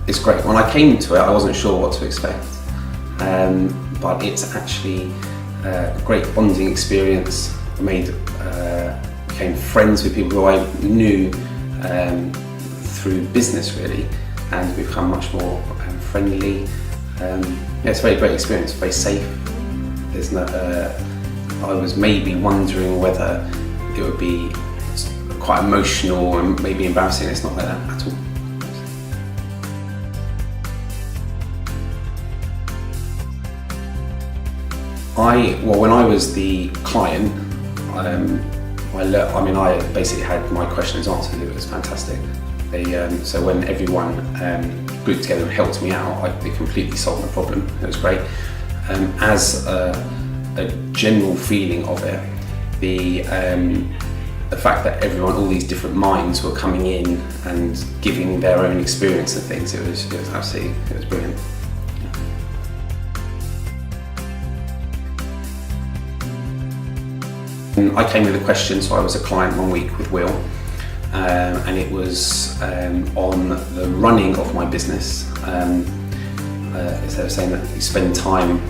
It's great. When I came to it, I wasn't sure what to expect, but it's actually a great bonding experience. I became friends with people who I knew through business really, and we've become much more friendly. It's a very great experience, very safe. There's no, I was maybe wondering whether it would be quite emotional and maybe embarrassing. It's not like that at all. When I was the client, I basically had my questions answered. It was fantastic. So when everyone grouped together and helped me out, they completely solved the problem. It was great. As a general feeling of it, the fact that all these different minds were coming in and giving their own experience and things, it was brilliant. I came with a question, so I was a client one week with Will, and it was on the running of my business. Instead of saying that you spend time,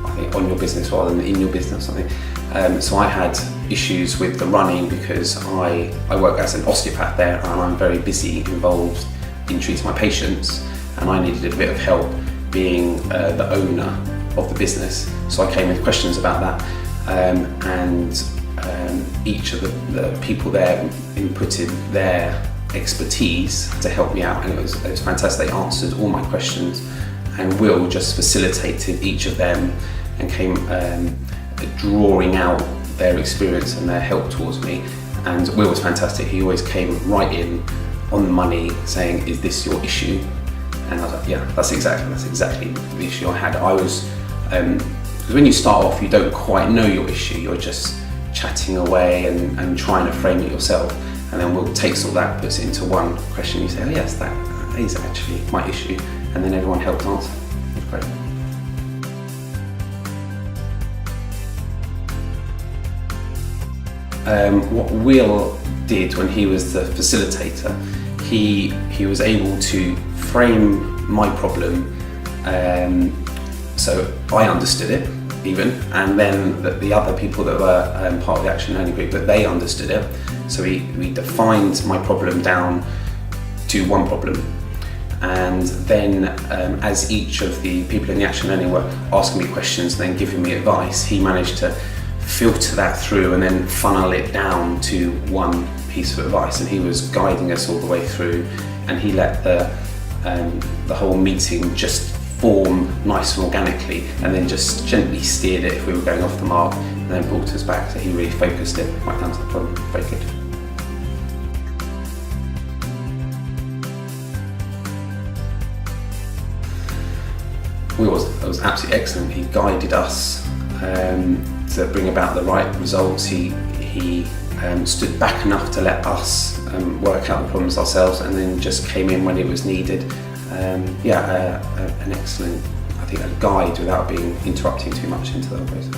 I think, on your business rather than in your business or something. So I had issues with the running because I work as an osteopath there, and I'm very busy involved in treating my patients, and I needed a bit of help being the owner of the business. So I came with questions about that, and each of the people there inputted their expertise to help me out, and it was fantastic. They answered all my questions, and Will just facilitated each of them and came drawing out their experience and their help towards me. And Will was fantastic. He always came right in on the money, saying, "Is this your issue?" And I was like, "Yeah, that's exactly the issue I had." Because when you start off, you don't quite know your issue. You're just chatting away and trying to frame it yourself, and then Will takes all that, puts it into one question. You say, "Oh yes, that is actually my issue," and then everyone helped answer. It was great. What Will did when he was the facilitator, he was able to frame my problem so I understood it even, and then the other people that were part of the Action Learning Group, that they understood it. So we defined my problem down to one problem, and then as each of the people in the Action Learning were asking me questions and then giving me advice, he managed to filter that through and then funnel it down to one piece of advice, and he was guiding us all the way through, and he let the whole meeting just form nice and organically, and then just gently steered it if we were going off the mark, and then brought us back. So he really focused it right down to the problem. Very good. It was absolutely excellent. He guided us to bring about the right results. He stood back enough to let us work out the problems ourselves, and then just came in when it was needed. An excellent, I think, a guide without being interrupting too much into the process.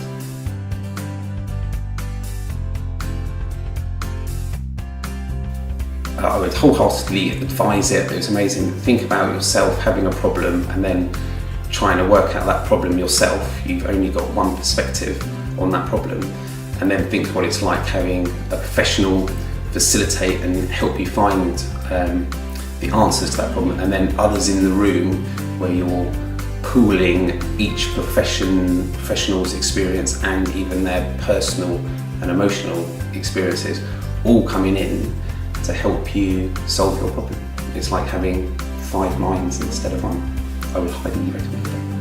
I would wholeheartedly advise it. It was amazing. Think about yourself having a problem and then trying to work out that problem yourself. You've only got one perspective on that problem, and then think what it's like having a professional facilitate and help you find the answers to that problem, and then others in the room where you're pooling each professional's experience and even their personal and emotional experiences, all coming in to help you solve your problem. It's like having 5 minds instead of one. I would highly recommend it.